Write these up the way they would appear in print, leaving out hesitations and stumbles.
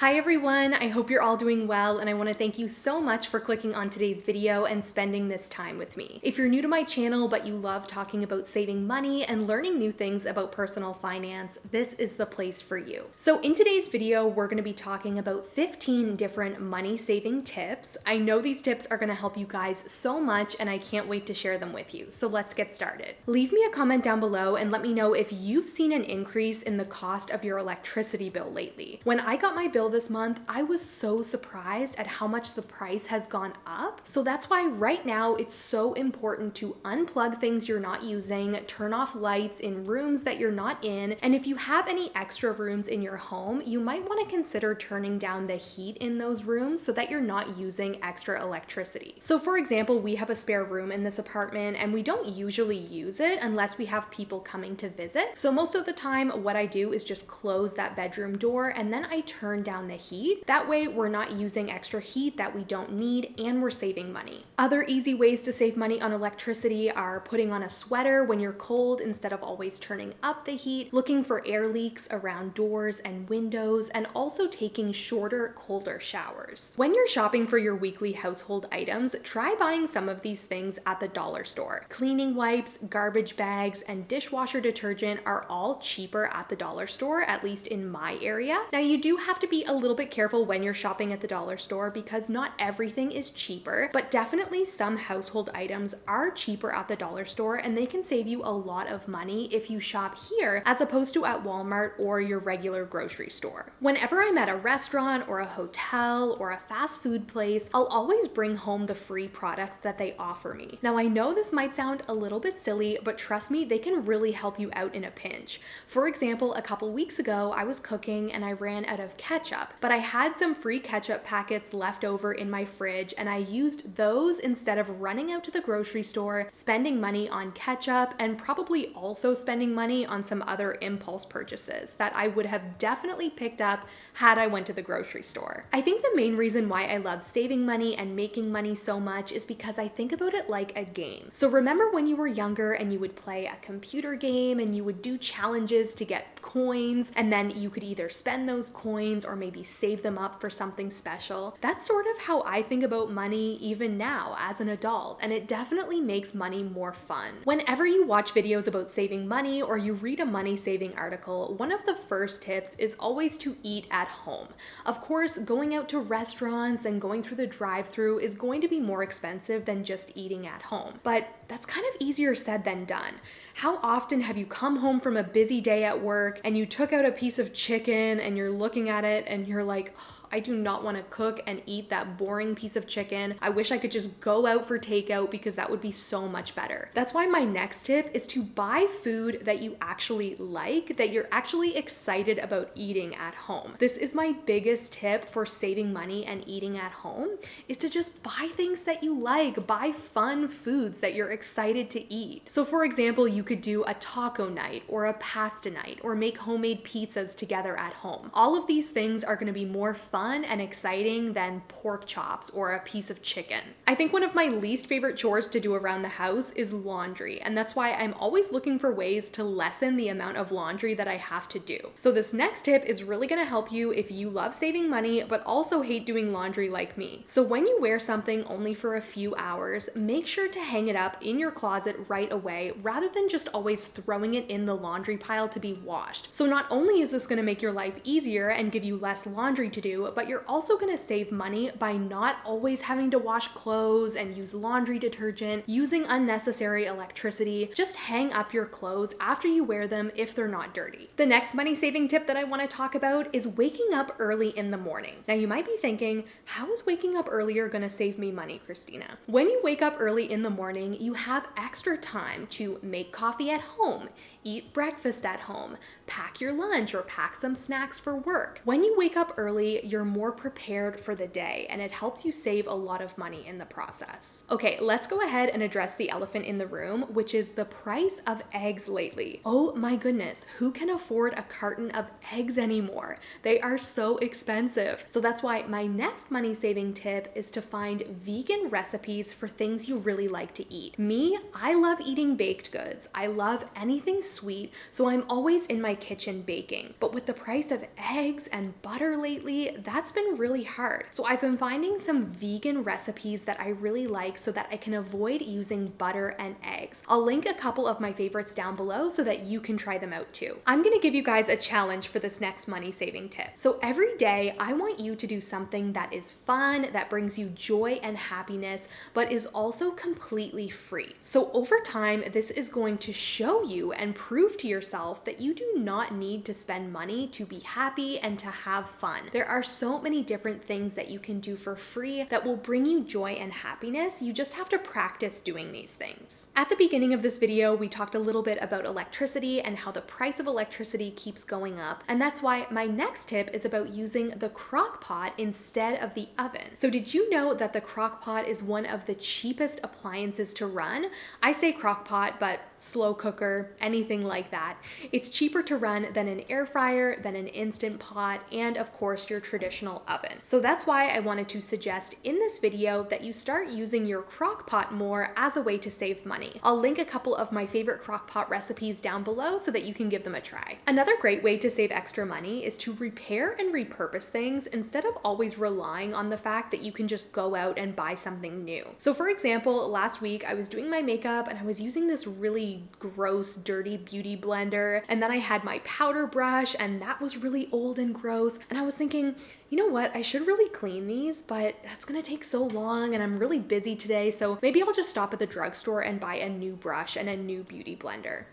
Hi everyone, I hope you're all doing well, and I want to thank you so much for clicking on today's video and spending this time with me. If you're new to my channel but you love talking about saving money and learning new things about personal finance, this is the place for you. So in today's video, we're going to be talking about 15 different money saving tips. I know these tips are going to help you guys so much and I can't wait to share them with you. So let's get started. Leave me a comment down below and let me know if you've seen an increase in the cost of your electricity bill lately. When I got my bill this month, I was so surprised at how much the price has gone up. So that's why right now it's so important to unplug things you're not using, turn off lights in rooms that you're not in, and if you have any extra rooms in your home, you might want to consider turning down the heat in those rooms so that you're not using extra electricity. So for example, we have a spare room in this apartment and we don't usually use it unless we have people coming to visit. So most of the time what I do is just close that bedroom door and then I turn down the heat. That way we're not using extra heat that we don't need and we're saving money. Other easy ways to save money on electricity are putting on a sweater when you're cold instead of always turning up the heat, looking for air leaks around doors and windows, and also taking shorter, colder showers. When you're shopping for your weekly household items, try buying some of these things at the dollar store. Cleaning wipes, garbage bags, and dishwasher detergent are all cheaper at the dollar store, at least in my area. Now you do have to be a little bit careful when you're shopping at the dollar store because not everything is cheaper, but definitely some household items are cheaper at the dollar store and they can save you a lot of money if you shop here as opposed to at Walmart or your regular grocery store. Whenever I'm at a restaurant or a hotel or a fast food place, I'll always bring home the free products that they offer me. Now I know this might sound a little bit silly, but trust me, they can really help you out in a pinch. For example, a couple weeks ago, I was cooking and I ran out of ketchup, but I had some free ketchup packets left over in my fridge and I used those instead of running out to the grocery store, spending money on ketchup, and probably also spending money on some other impulse purchases that I would have definitely picked up had I went to the grocery store. I think the main reason why I love saving money and making money so much is because I think about it like a game. So remember when you were younger and you would play a computer game and you would do challenges to get coins and then you could either spend those coins or maybe save them up for something special? That's sort of how I think about money even now as an adult, and it definitely makes money more fun. Whenever you watch videos about saving money or you read a money saving article, one of the first tips is always to eat at home. Of course, going out to restaurants and going through the drive-thru is going to be more expensive than just eating at home, but that's kind of easier said than done. How often have you come home from a busy day at work and you took out a piece of chicken and you're looking at it and you're like, oh, I do not want to cook and eat that boring piece of chicken. I wish I could just go out for takeout because that would be so much better. That's why my next tip is to buy food that you actually like, that you're actually excited about eating at home. This is my biggest tip for saving money and eating at home, is to just buy things that you like, buy fun foods that you're excited to eat. So for example, you could do a taco night or a pasta night or make homemade pizzas together at home. All of these things are going to be more fun and exciting than pork chops or a piece of chicken. I think one of my least favorite chores to do around the house is laundry, and that's why I'm always looking for ways to lessen the amount of laundry that I have to do. So this next tip is really going to help you if you love saving money but also hate doing laundry like me. So when you wear something only for a few hours, make sure to hang it up in your closet right away rather than just always throwing it in the laundry pile to be washed. So not only is this going to make your life easier and give you less laundry to do, but you're also going to save money by not always having to wash clothes and use laundry detergent, using unnecessary electricity. Just hang up your clothes after you wear them if they're not dirty. The next money saving tip that I want to talk about is waking up early in the morning. Now you might be thinking, how is waking up earlier going to save me money, Christina? When you wake up early in the morning, you have extra time to make coffee at home, eat breakfast at home, pack your lunch or pack some snacks for work. When you wake up early, you're more prepared for the day and it helps you save a lot of money in the process. Okay, let's go ahead and address the elephant in the room, which is the price of eggs lately. Oh my goodness, who can afford a carton of eggs anymore? They are so expensive. So that's why my next money saving tip is to find vegan recipes for things you really like to eat. Me, I love eating baked goods. I love anything sweet, so I'm always in my kitchen baking. But with the price of eggs and butter lately, that's been really hard. So I've been finding some vegan recipes that I really like so that I can avoid using butter and eggs. I'll link a couple of my favorites down below so that you can try them out too. I'm gonna give you guys a challenge for this next money saving tip. So every day I want you to do something that is fun, that brings you joy and happiness, but is also completely free. So over time, this is going to show you and prove to yourself that you do not need to spend money to be happy and to have fun. There are so many different things that you can do for free that will bring you joy and happiness. You just have to practice doing these things. At the beginning of this video, we talked a little bit about electricity and how the price of electricity keeps going up. And that's why my next tip is about using the crock pot instead of the oven. So did you know that the crock pot is one of the cheapest appliances to run? I say crock pot, but slow cooker, anything like that. It's cheaper to run than an air fryer, than an instant pot, and of course your traditional oven. So that's why I wanted to suggest in this video that you start using your crock pot more as a way to save money. I'll link a couple of my favorite crock pot recipes down below so that you can give them a try. Another great way to save extra money is to repair and repurpose things instead of always relying on the fact that you can just go out and buy something new. So for example, last week I was doing my makeup and I was using this really gross, dirty beauty blender, and then I had my powder brush and that was really old and gross, and I was thinking, you know what, I should really clean these, but that's gonna take so long and I'm really busy today, so maybe I'll just stop at the drugstore and buy a new brush and a new beauty blender.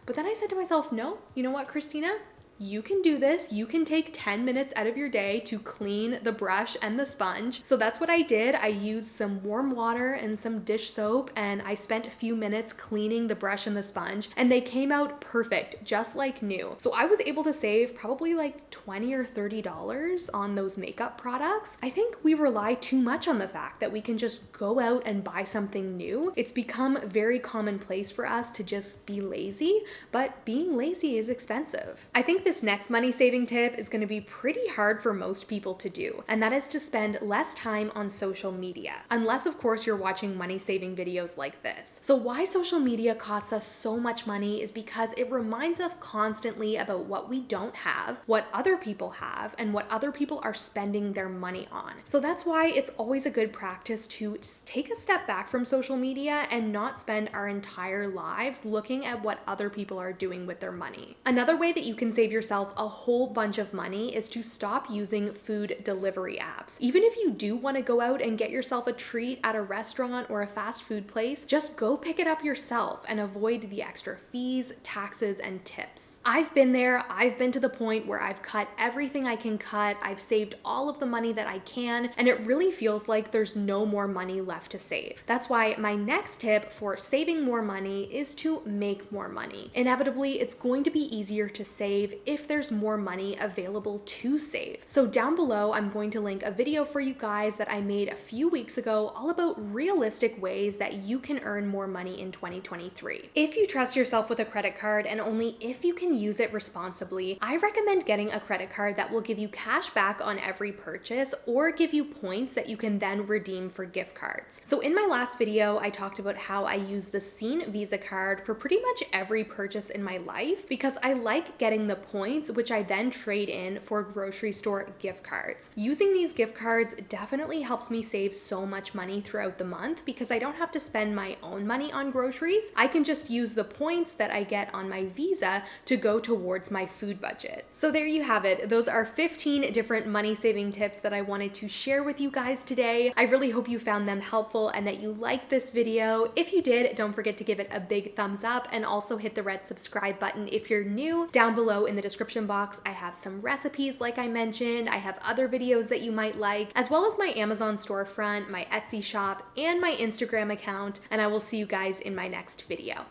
But then I said to myself, no, you know what, Christina? You can do this. You can take 10 minutes out of your day to clean the brush and the sponge. So that's what I did. I used some warm water and some dish soap, and I spent a few minutes cleaning the brush and the sponge, and they came out perfect, just like new. So I was able to save probably like $20 or $30 on those makeup products. I think we rely too much on the fact that we can just go out and buy something new. It's become very commonplace for us to just be lazy, but being lazy is expensive. I think this next money saving tip is going to be pretty hard for most people to do, and that is to spend less time on social media, unless of course you're watching money saving videos like this. So why social media costs us so much money is because it reminds us constantly about what we don't have, what other people have, and what other people are spending their money on. So that's why it's always a good practice to just take a step back from social media and not spend our entire lives looking at what other people are doing with their money. Another way that you can save yourself a whole bunch of money is to stop using food delivery apps. Even if you do want to go out and get yourself a treat at a restaurant or a fast food place, just go pick it up yourself and avoid the extra fees, taxes, and tips. I've been there. I've been to the point where I've cut everything I can cut. I've saved all of the money that I can, and it really feels like there's no more money left to save. That's why my next tip for saving more money is to make more money. Inevitably, it's going to be easier to save if there's more money available to save. So down below, I'm going to link a video for you guys that I made a few weeks ago all about realistic ways that you can earn more money in 2023. If you trust yourself with a credit card, and only if you can use it responsibly, I recommend getting a credit card that will give you cash back on every purchase or give you points that you can then redeem for gift cards. So in my last video, I talked about how I use the Scene Visa card for pretty much every purchase in my life because I like getting the points, which I then trade in for grocery store gift cards. Using these gift cards definitely helps me save so much money throughout the month because I don't have to spend my own money on groceries. I can just use the points that I get on my Visa to go towards my food budget. So there you have it. Those are 15 different money saving tips that I wanted to share with you guys today. I really hope you found them helpful and that you liked this video. If you did, don't forget to give it a big thumbs up and also hit the red subscribe button if you're new. Down below in the description box, I have some recipes like I mentioned. I have other videos that you might like, as well as my Amazon storefront, my Etsy shop, and my Instagram account, and I will see you guys in my next video.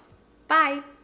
Bye!